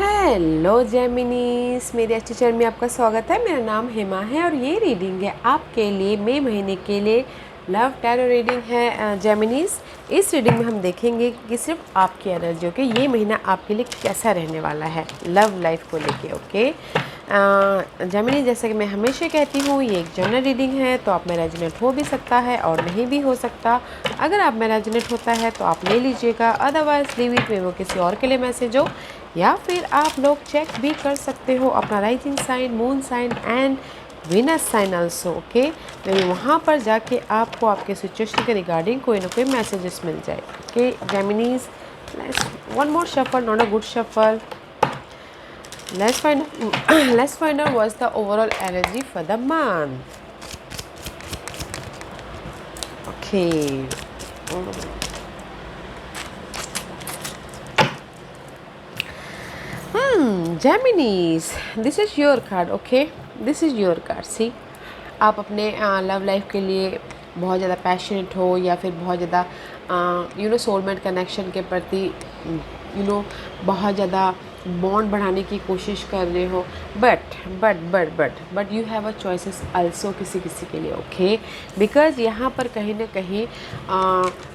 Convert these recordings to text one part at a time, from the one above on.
Hello जेमिनीस, मेरे अच्छे channel में आपका स्वागत है। मेरा नाम हेमा है और ये रीडिंग है आपके लिए मई महीने के लिए लव टैरो रीडिंग है जेमिनीस। इस रीडिंग में हम देखेंगे कि सिर्फ आपकी एनर्जी ओके ये महीना आपके लिए कैसा रहने वाला है लव लाइफ को लेके ओके जेमिनी। जैसे कि मैं हमेशा कहती हूँ ये एक जनरल रीडिंग है, तो आप में रेजोनेट हो भी सकता है और नहीं भी हो सकता। अगर आप में रेजोनेट होता है तो आप ले लीजिएगा, अदरवाइज लीव इट में वो किसी और के लिए मैसेज हो, या फिर आप लोग चेक भी कर सकते हो अपना rising sign, moon sign and Venus sign also okay. तो वहाँ पर जाके आपको आपके सिचुएशन के रिगार्डिंग कोई ना कोई मैसेजेस मिल जाए okay Geminis. One more shuffle, not a good shuffle. let's find out what's the overall energy for the month. Okay. Geminis, this is your card okay, this is your card. See, आप अपने love life के लिए बहुत ज़्यादा passionate हो या फिर बहुत ज़्यादा सोलमेट कनेक्शन के प्रति बहुत ज़्यादा बॉन्ड बढ़ाने की कोशिश कर रहे हो, but you have a choices also किसी किसी के लिए ओके। बिकॉज यहाँ पर कहीं ना कहीं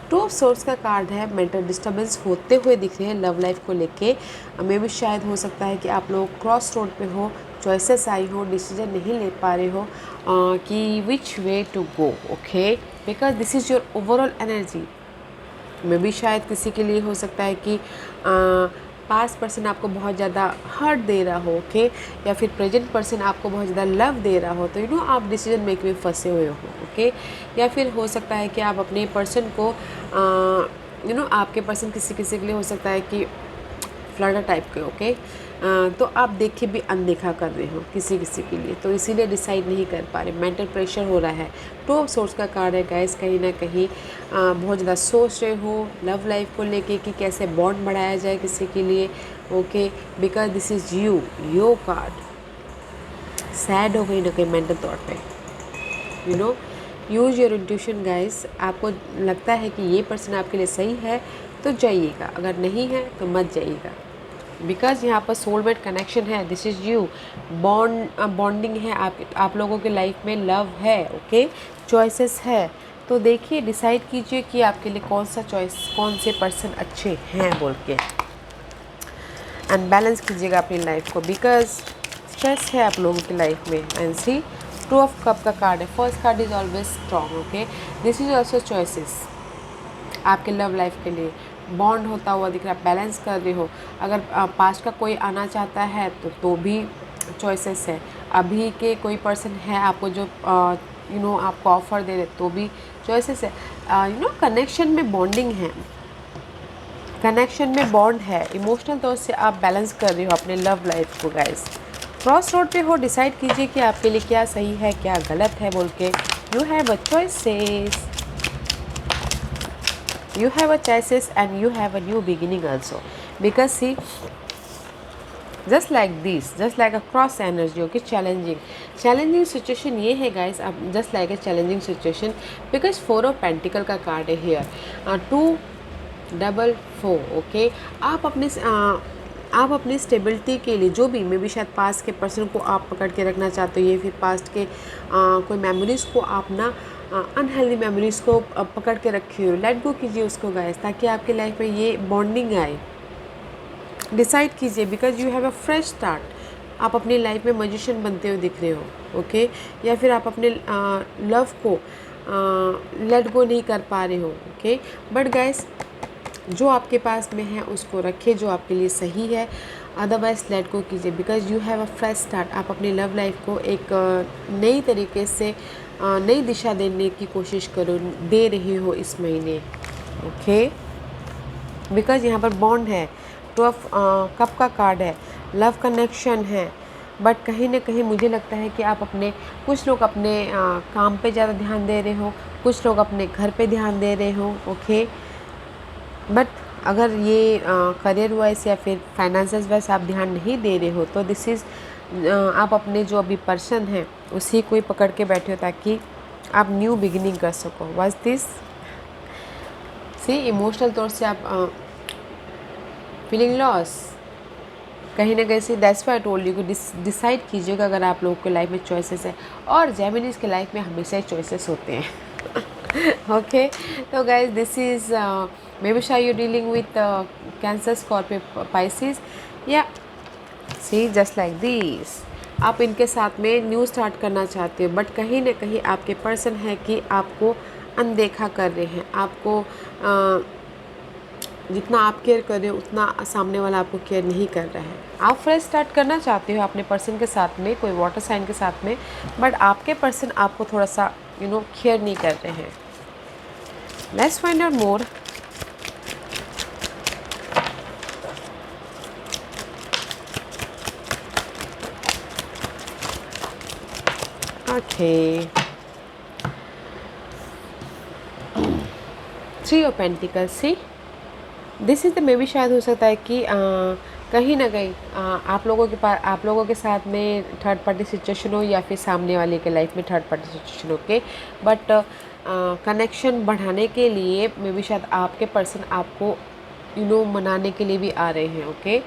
टू ऑफ सोर्स का कार्ड है। मेंटल डिस्टर्बेंस होते हुए दिख रहे हैं लव लाइफ को लेके। मे भी शायद हो सकता है कि आप लोग क्रॉस रोड पे हो, चॉइसेस आई हो, डिसीजन नहीं ले पा रहे हो कि which way to go okay, because this is your overall energy. मे भी शायद किसी के लिए हो सकता है कि पास्ट पर्सन आपको बहुत ज़्यादा हर्ट दे रहा हो ओके, या फिर प्रेजेंट पर्सन आपको बहुत ज़्यादा लव दे रहा हो, तो आप डिसीजन मेकिंग में फंसे हुए हो ओके। या फिर हो सकता है कि आप अपने पर्सन को आपके पर्सन किसी किसी के लिए हो सकता है कि फ्लर्टर टाइप के ओके, तो आप देखे भी अनदेखा कर रहे हो किसी किसी के लिए, तो इसीलिए डिसाइड नहीं कर पा रहे, मेंटल प्रेशर हो रहा है। टू ऑफ सोर्स का कार्ड है गाइस, कहीं ना कहीं बहुत ज़्यादा सोच रहे हो लव लाइफ को लेके कि कैसे बॉन्ड बढ़ाया जाए किसी के लिए okay, because this is you, your card. Sad हो गई ना कहीं मेंटल तौर पे यूज़ योर इंट्यूशन गाइस। आपको लगता है कि ये पर्सन आपके लिए सही है तो जाइएगा, अगर नहीं है तो मत जाइएगा, बिकॉज यहाँ पर सोलमेट कनेक्शन है। दिस इज़ यू, बॉन्डिंग है आप लोगों के लाइफ में, लव है ओके, चॉइसेस है। तो देखिए, डिसाइड कीजिए कि आपके लिए कौन सा चॉइस, कौन से पर्सन अच्छे हैं बोल के, एंड बैलेंस कीजिएगा अपनी लाइफ को, बिकॉज स्ट्रेस है आप लोगों की लाइफ में। And see, two of cup का कार्ड है, first card is always strong okay. This is also choices आपके लव लाइफ के लिए, बॉन्ड होता हुआ दिख रहा है, बैलेंस कर रहे हो। अगर पास्ट का कोई आना चाहता है तो भी चॉइसेस है। अभी के कोई पर्सन है आपको जो आपको ऑफर दे रहे तो भी चॉइसेस है। कनेक्शन में बॉन्डिंग है, कनेक्शन में बॉन्ड है, इमोशनल तौर से आप बैलेंस कर रहे हो अपने लव लाइफ को गाइस। क्रॉस रोड पे हो, डिसाइड कीजिए कि आपके लिए क्या सही है क्या गलत है बोल के। You have a choices, you have a choices and you have a new beginning also, because see, just like this, just like a cross energy okay, challenging situation ये है guys, अब just like a challenging situation, because 4 of Pentacle का card है here, 2 4 आप अपनी stability के लिए जो भी, मे भी शायद पास्ट के पर्सन को आप पकड़ के रखना चाहते हो, या फिर पास्ट के कोई मेमोरीज़ को आप ना अनहेल्दी मेमोरीज़ को पकड़ के रखे हो, लेट गो कीजिए उसको गाइस, ताकि आपके लाइफ में ये बॉन्डिंग आए। डिसाइड कीजिए, because you have a fresh start. आप अपनी लाइफ में मैजिशियन बनते हुए दिख रहे हो ओके, या फिर आप अपने लव को लेट गो नहीं कर पा रहे हो ओके, बट गाइस जो आपके पास में है उसको रखिए, जो आपके लिए सही है, अदरवाइज लेट गो कीजिए, because you have a fresh start. आप अपनी लव लाइफ को एक नई तरीके से नई दिशा देने की कोशिश दे रही हो इस महीने ओके, बिकॉज यहाँ पर बॉन्ड है, 2 ऑफ कप का कार्ड है, लव कनेक्शन है, बट कहीं ना कहीं मुझे लगता है कि आप कुछ लोग अपने काम पे ज़्यादा ध्यान दे रहे हो, कुछ लोग अपने घर पे ध्यान दे रहे हो ओके। बट अगर ये करियर वाइज या फिर फाइनेंसेस वाइज आप ध्यान नहीं दे रहे हो, तो दिस इज़ आप अपने जो अभी पर्सन है उसी को ही पकड़ के बैठे हो ताकि आप न्यू बिगिनिंग कर सको। वाज दिस सी, इमोशनल तौर से आप फीलिंग लॉस, कहीं ना कहीं से that's why I told you कि डिसाइड कीजिएगा अगर आप लोगों के लाइफ में चॉइसेस है, और जेमिनीज के लाइफ में हमेशा ही चॉइसेस होते हैं। ओके, तो guys this is maybe शायद you dealing with Cancer, Scorpio, Pisces, या सी जस्ट लाइक दिस आप इनके साथ में न्यू स्टार्ट करना चाहते हो, बट कहीं ना कहीं आपके पर्सन है कि आपको अनदेखा कर रहे हैं, आपको जितना आप केयर कर रहे हो उतना सामने वाला आपको केयर नहीं कर रहा है। आप फ्रेश स्टार्ट करना चाहते हो अपने पर्सन के साथ में, कोई वाटर साइन के साथ में, बट आपके पर्सन आपको थोड़ा सा केयर नहीं कर रहे हैं। Let's find out more. Okay, 3 of pentacles. See this is the may be शायद हो सकता है कि कहीं ना कहीं आप लोगों के साथ में थर्ड पार्टी सिचुएशन हो, या फिर सामने वाले के लाइफ में थर्ड पार्टी सिचुएशन हो के, बट कनेक्शन बढ़ाने के लिए मे बी शायद आपके पर्सन आपको मनाने के लिए भी आ रहे हैं। ओके,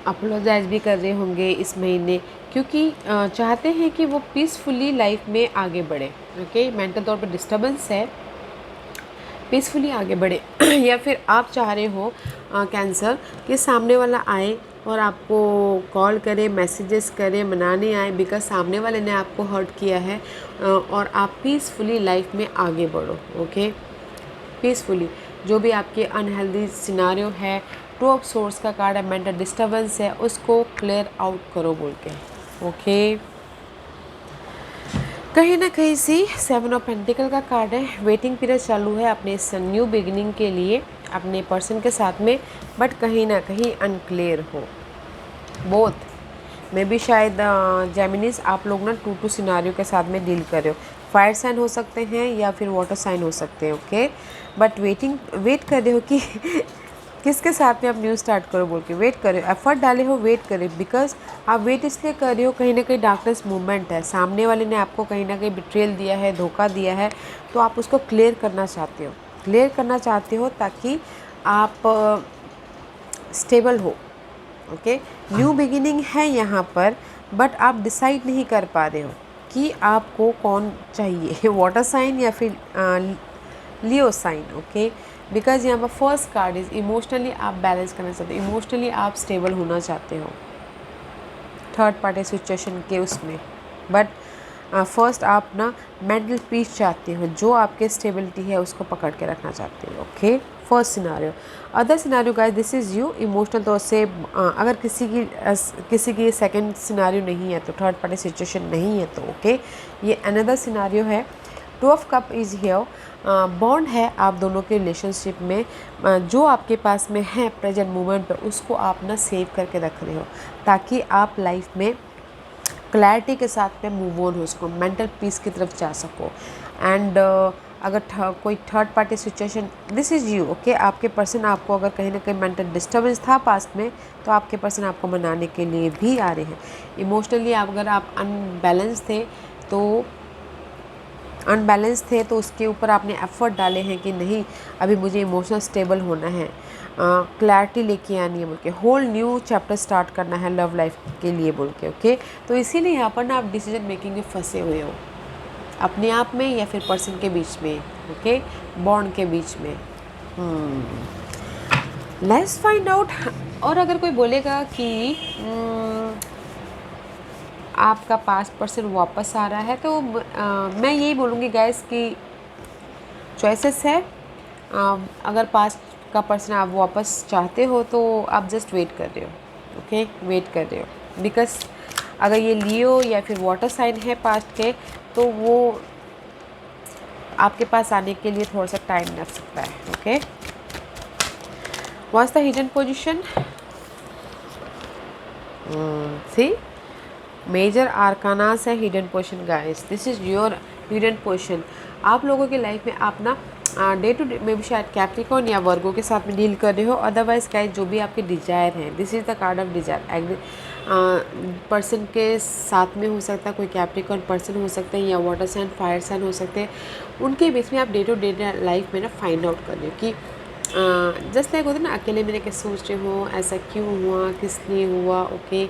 अपोलोजाइज भी कर रहे होंगे इस महीने, क्योंकि चाहते हैं कि वो पीसफुली लाइफ में आगे बढ़े। ओके, मेंटल तौर पर डिस्टर्बेंस है, पीसफुली आगे बढ़े। या फिर आप चाह रहे हो कैंसर कि सामने वाला आए और आपको कॉल करे, मैसेजेस करे, मनाने आए, बिकॉज सामने वाले ने आपको हर्ट किया है, और आप पीसफुली लाइफ में आगे बढ़ो। ओके, पीसफुली जो भी आपके अनहेल्दी सिनारियो है, 2 ऑफ सोर्स का कार्ड है, मेंटल डिस्टर्बेंस है, उसको क्लियर आउट करो बोल के। ओके, कहीं ना कहीं से 7 ऑफ पेंटिकल का कार्ड है, वेटिंग पीरियड चालू है अपने इस न्यू बिगिनिंग के लिए अपने पर्सन के साथ में, बट कहीं ना कहीं अनक्लियर हो बोथ। मे बी शायद जेमिनीज आप लोग ना 2-2 सिनारियो के साथ में डील कर रहे हो। फायर साइन हो सकते हैं या फिर वाटर साइन हो सकते हैं। ओके, बट वेट कर रहे हो कि किसके साथ में आप न्यू स्टार्ट करो बोल के वेट कर रहे हो, एफर्ट डाले हो, वेट कर रहे हो, बिकॉज आप वेट इसलिए कर रहे हो, कहीं ना कहीं डार्कनेस मूवमेंट है, सामने वाले ने आपको कहीं ना कहीं बिट्रेल दिया है, धोखा दिया है, तो आप उसको क्लियर करना चाहते हो ताकि आप स्टेबल हो। ओके, न्यू बिगिनिंग है यहाँ पर, बट आप डिसाइड नहीं कर पा रहे हो कि आपको कौन चाहिए, वाटर साइन या फिर लियो साइन। ओके, बिकॉज यहाँ पर फर्स्ट कार्ड इज इमोशनली आप बैलेंस करना चाहते हो, इमोशनली आप स्टेबल होना चाहते हो थर्ड पार्टी सिचुएशन के उसमें, बट फर्स्ट आप ना मेंटल पीस चाहते हो, जो आपके स्टेबिलिटी है उसको पकड़ के रखना चाहते हो। Okay, first scenario. Other scenario guys, this is you emotional तौर से अगर किसी की सेकंड सिनारियो नहीं है, तो थर्ड पार्टी सिचुएशन नहीं है, तो ओके, ये अनदर सिनारियो है। 2 of cup is here, bond है आप दोनों के रिलेशनशिप में, जो आपके पास में है प्रेजेंट मोमेंट पे, उसको आप ना सेव करके रख रहे हो ताकि आप लाइफ में क्लैरिटी के साथ में मूव ऑन हो सको, मेंटल पीस की तरफ जा सको। एंड अगर कोई third party situation, this is you. Okay, आपके पर्सन आपको अगर कहीं ना कहीं मेंटल डिस्टर्बेंस था पास्ट में, तो आपके पर्सन आपको मनाने के लिए भी आ रहे हैं। इमोशनली अगर आप अनबैलेंस थे तो उसके ऊपर आपने एफर्ट डाले हैं कि नहीं, अभी मुझे इमोशनल स्टेबल होना है, क्लैरिटी लेके आनी है बोल के, होल न्यू चैप्टर स्टार्ट करना है लव लाइफ के लिए बोल के। ओके, तो इसीलिए यहाँ पर ना आप डिसीजन मेकिंग में फंसे हुए हो, अपने आप में या फिर पर्सन के बीच में। ओके, बॉन्ड के बीच में। Let's find out. और अगर कोई बोलेगा कि आपका पास्ट पर्सन वापस आ रहा है, तो मैं यही बोलूँगी गाइस कि चॉइसेस है। अगर पास्ट का पर्सन आप वापस चाहते हो तो आप जस्ट वेट कर रहे हो। ओके, वेट कर रहे हो, बिकॉज अगर ये लियो या फिर वाटर साइन है पास्ट के, तो वो आपके पास आने के लिए थोड़ा सा टाइम लग सकता है। Okay, what's the hidden position? See major arcanas है hidden position guys, this is your hidden position. आप लोगों की लाइफ में आप ना डे टू डे में भी शायद कैप्रिकॉर्न या वर्गो के साथ में डील कर रहे हो। अदरवाइज गाइस, जो भी आपके डिजायर हैं, this is the card of desire. Person के साथ में हो सकता है, कोई कैप्रिकॉर्न पर्सन हो सकते हैं, या वाटर साइन, फायर साइन हो सकते हैं। उनके बीच में आप डे टू डे लाइफ में ना फाइंड आउट कर रहे हो कि जस्ट लाइक होता है ना, अकेले में रह के सोच रहे हो ऐसा क्यों हुआ, किस लिए हुआ, ओके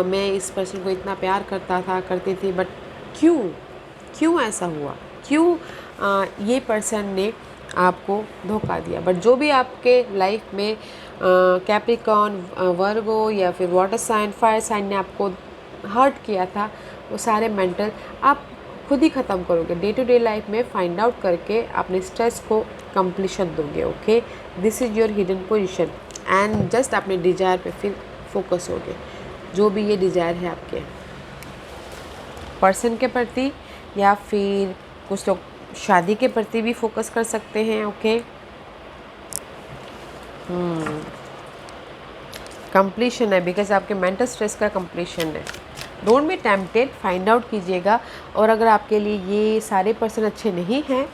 मैं इस पर्सन को इतना प्यार करती थी, बट क्यों क्यों ऐसा हुआ, क्यों ये पर्सन ने आपको धोखा दिया। बट जो भी आपके लाइफ में कैप्रिकॉर्न, वर्गो या फिर वाटर साइन, फायर साइन ने आपको हर्ट किया था, वो सारे मेंटल आप खुद ही ख़त्म करोगे। डे टू डे लाइफ में फाइंड आउट करके अपने स्ट्रेस को कंप्लीशन दोगे। Okay, this is your hidden position and just अपने डिज़ायर पे फिर फोकस होगे, जो भी ये डिज़ायर है आपके पर्सन के प्रति, या फिर कुछ लोग शादी के प्रति भी फोकस कर सकते हैं। ओके, कंप्लीशन है, बिकॉज आपके मेंटल स्ट्रेस का कंप्लीशन है। Don't be tempted, find out कीजिएगा। और अगर आपके लिए ये सारे पर्सन अच्छे नहीं हैं,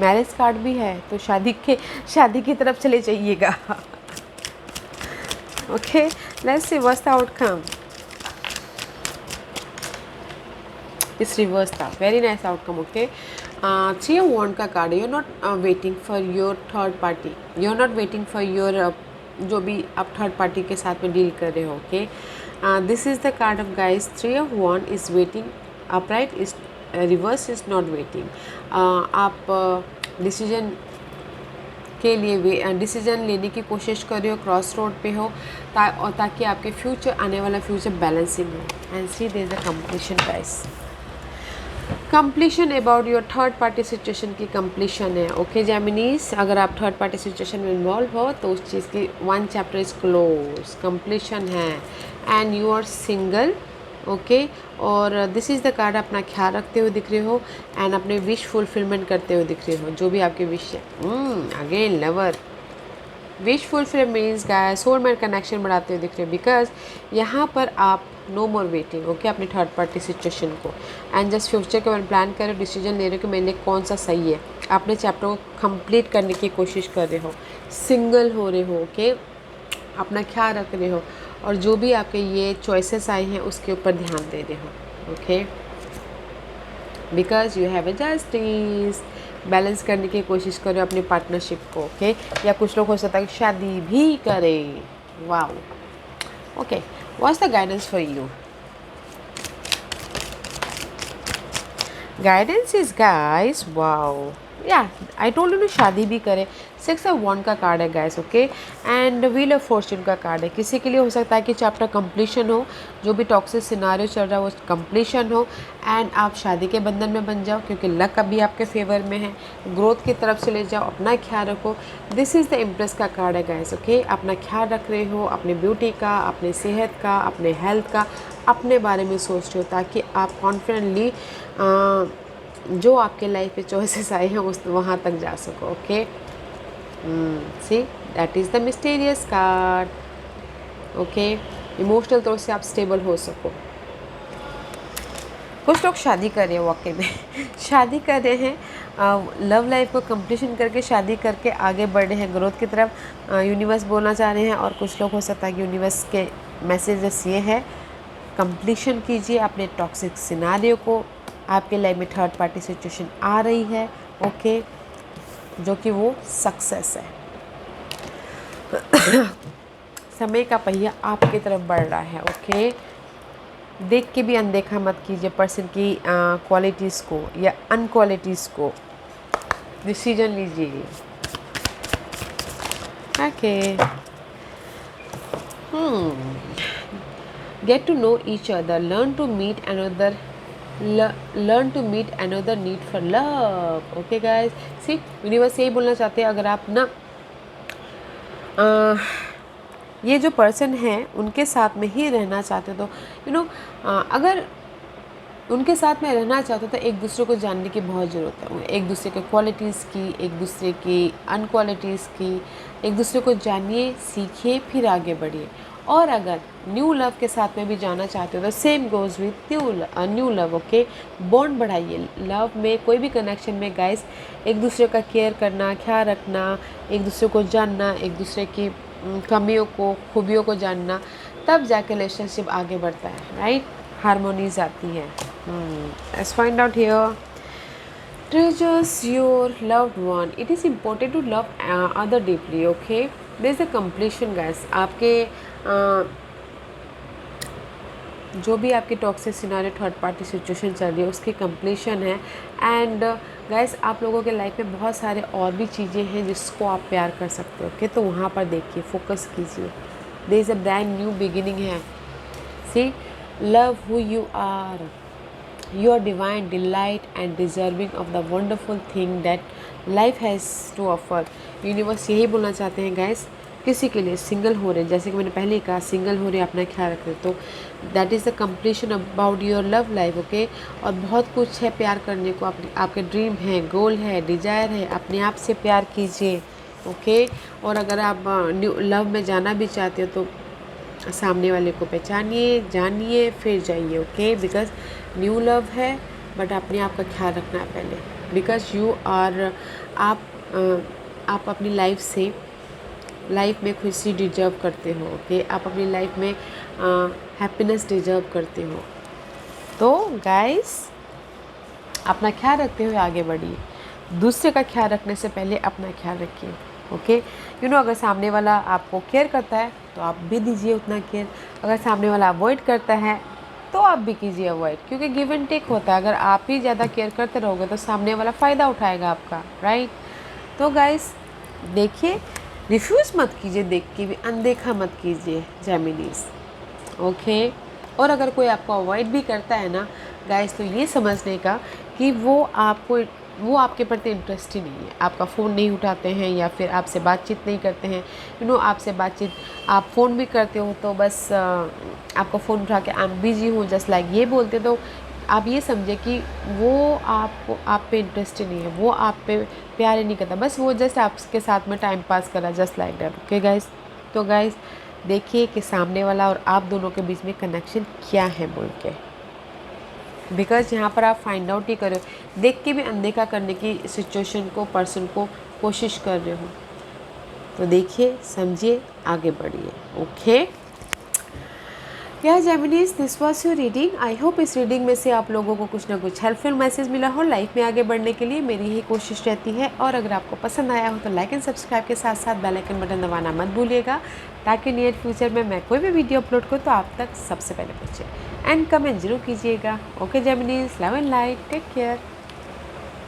मैरिज कार्ड भी है, तो शादी की तरफ चले जाइएगा। Okay, let's see what's the outcome. इस रिवर्स था, very nice outcome. Okay, 3 of wands का कार्ड है। You are not waiting for your third party, you are not waiting for your जो भी आप थर्ड पार्टी के साथ में डील कर रहे हो। Okay, this is the card of guys. 3 of wand is waiting, upright is reverse is not waiting. आप डिसीजन के लिए डिसीजन लेने की कोशिश कर रहे हो, क्रॉस रोड पे हो, ताकि आपके फ्यूचर, आने वाला फ्यूचर बैलेंसिंग हो। And see there is a completion guys, completion about your third party situation की कंप्लीशन है। ओके जेमिनीज, अगर आप थर्ड पार्टी सिचुएशन में इन्वॉल्व हो तो उस चीज़ की 1 चैप्टर इज क्लोज, कंप्लीशन है and you are single. Okay, और दिस इज़ द कार्ड, अपना ख्याल रखते हुए दिख रहे हो एंड अपने विश फुलफिलमेंट करते हुए दिख रहे हो, जो भी आपके विश है। Again lover, wish fulfil means guy soulmate connection बढ़ाते हुए दिख रहे हो, बिकॉज यहाँ पर आप नो मोर वेटिंग। ओके, अपनी थर्ड पार्टी सिचुएशन को एंड जस्ट फ्यूचर के बारे में प्लान कर रहे हो, डिसीजन ले रहे हो कि मेरे लिए कौन सा सही है, अपने चैप्टर को कंप्लीट करने की कोशिश कर रहे हो, सिंगल हो रहे हो। ओके, अपना ख्याल रख रहे हो और जो भी आपके ये चॉइसेस आए हैं उसके ऊपर ध्यान दे रहे हो। Okay, because you have a justice, balance करने की कोशिश करो अपनी पार्टनरशिप को। ओके, या कुछ लोग हो सकता है कि शादी भी करें। Wow, okay, what's the guidance for you? Guidance is guys, wow, या आई टोल्ड यू ना, शादी भी करें। 6 ऑफ वॉन्ड का कार्ड है guys. Okay, and wheel of Fortune का कार्ड है। किसी के लिए हो सकता है कि चैप्टर कंप्लीशन हो, जो भी टॉक्सिक सिनारियो चल रहा है वो कंप्लीशन हो एंड आप शादी के बंधन में बन जाओ, क्योंकि लक अभी आपके फेवर में है। ग्रोथ की तरफ चले जाओ, अपना ख्याल रखो। दिस इज़ द इम्प्रेस का कार्ड है गाइस। ओके, अपना ख्याल रख रहे हो, अपने ब्यूटी का, अपने सेहत का, अपने हेल्थ का, अपने बारे में सोच रहे हो, ताकि आप कॉन्फिडेंटली जो आपके लाइफ में चॉइसेस आए हैं उस वहाँ तक जा सको। Okay, see that is the mysterious card. Okay, emotional तौर से आप स्टेबल हो सको। कुछ लोग शादी कर रहे हैं, वाकई में शादी कर रहे हैं, लव लाइफ को कंप्लीशन करके शादी करके आगे बढ़ रहे हैं ग्रोथ की तरफ, यूनिवर्स बोलना चाह रहे हैं। और कुछ लोग हो सकता है कि यूनिवर्स के मैसेजेस ये है, कंप्लीशन कीजिए अपने टॉक्सिक सिनारियो को। आपके लाइफ में थर्ड पार्टी सिचुएशन आ रही है, ओके, जो कि वो सक्सेस है। समय का पहिया आपकी तरफ बढ़ रहा है। ओके, देख के भी अनदेखा मत कीजिए पर्सन की क्वालिटीज़ को या अनक्वालिटीज़ को, डिसीजन लीजिए। Okay, get to know each other, learn to meet another, learn to meet another need for love. Okay guys, see, universe यही बोलना चाहते हैं, अगर आप ना ये जो पर्सन है उनके साथ में ही रहना चाहते हो तो अगर उनके साथ में रहना चाहते हो तो एक दूसरे को जानने की बहुत ज़रूरत है, एक दूसरे के क्वालिटीज़ की, एक दूसरे की अनक्वालिटीज़ की, एक दूसरे को जानिए, सीखिए, फिर आगे बढ़िए। और अगर न्यू लव के साथ में भी जाना चाहते हो तो same goes with new love. Okay, bond बढ़ाइए। लव में कोई भी कनेक्शन में गाइस, एक दूसरे का केयर करना, ख्याल रखना, एक दूसरे को जानना, एक दूसरे की कमियों को, खूबियों को जानना, तब जाके रिलेशनशिप आगे बढ़ता है, राइट, हारमोनीज आती है। Let's find out here treasures your loved one. It is important to love other deeply. Okay, there is a completion guys. आपके जो भी आपकी toxic scenario third party situation चल रही है उसकी कंप्लीशन है। एंड गाइस आप लोगों के लाइफ में बहुत सारे और भी चीज़ें हैं जिसको आप प्यार कर सकते हो। ओके, तो वहाँ पर देखिए, फोकस कीजिए। There is a brand new beginning है। See, love who you are, you are divine delight and deserving of the wonderful thing that life has to offer। Universe यही बोलना चाहते हैं गाइस, किसी के लिए सिंगल हो रहे, जैसे कि मैंने पहले ही कहा, सिंगल हो रहे अपना ख्याल रख रहे, तो that is the completion about your love life. Okay, और बहुत कुछ है प्यार करने को, आपके ड्रीम है, गोल है, डिज़ायर है, अपने आप से प्यार कीजिए। ओके, और अगर आप न्यू लव में जाना भी चाहते हो तो सामने वाले को पहचानिए, जानिए, फिर जाइए। ओके, बिकॉज न्यू लव है, बट अपने आप का ख्याल रखना है पहले, बिकॉज यू आर आप अपनी लाइफ में खुशी डिजर्व करते हो। ओके, आप अपनी लाइफ में हैप्पीनेस डिजर्व करते हो। तो गाइस अपना ख्याल रखते हुए आगे बढ़िए। दूसरे का ख्याल रखने से पहले अपना ख्याल रखिए। ओके, अगर सामने वाला आपको केयर करता है तो आप भी दीजिए उतना केयर। अगर सामने वाला अवॉइड करता है तो आप भी कीजिए अवॉइड, क्योंकि गिव एंड टेक होता है। अगर आप ही ज़्यादा केयर करते रहोगे तो सामने वाला फ़ायदा उठाएगा आपका, राइट। तो गाइस देखिए, रिफ्यूज़ मत कीजिए, देख के भी अनदेखा मत कीजिए जेमिनीज। ओके, और अगर कोई आपको अवॉइड भी करता है ना गाइस, तो ये समझने का कि वो आपके प्रति इंटरेस्ट ही नहीं है, आपका फ़ोन नहीं उठाते हैं या फिर आपसे बातचीत नहीं करते हैं। आपसे बातचीत, आप फ़ोन भी करते हो तो बस आपका फ़ोन उठा के आई एम बिजी हूँ जस्ट लाइक ये बोलते, तो आप ये समझे कि वो आप पे इंटरेस्ट ही नहीं है, वो आप पे प्यार ही नहीं करता, बस वो जस्ट आपके साथ में टाइम पास कर रहा है, just like that. Okay guys, तो गाइस देखिए कि सामने वाला और आप दोनों के बीच में कनेक्शन क्या है बोल के, बिकॉज यहाँ पर आप फाइंड आउट ही करो, देख के भी अनदेखा करने की सिचुएशन को, पर्सन को कोशिश कर रहे हो। तो देखिए, समझिए, आगे बढ़िए। Okay Geminis, this was your reading. I hope इस रीडिंग में से आप लोगों को कुछ ना कुछ हेल्पफुल मैसेज मिला हो लाइफ में आगे बढ़ने के लिए। मेरी यही कोशिश रहती है। और अगर आपको पसंद आया हो तो लाइक एंड सब्सक्राइब के साथ साथ बेल आइकन बटन दबाना मत भूलिएगा, ताकि नियर फ्यूचर में मैं कोई भी वीडियो अपलोड करूँ तो आप तक सबसे पहले पहुँचे। एंड कमेंट जरूर कीजिएगा। Okay Geminis, love and light, take care.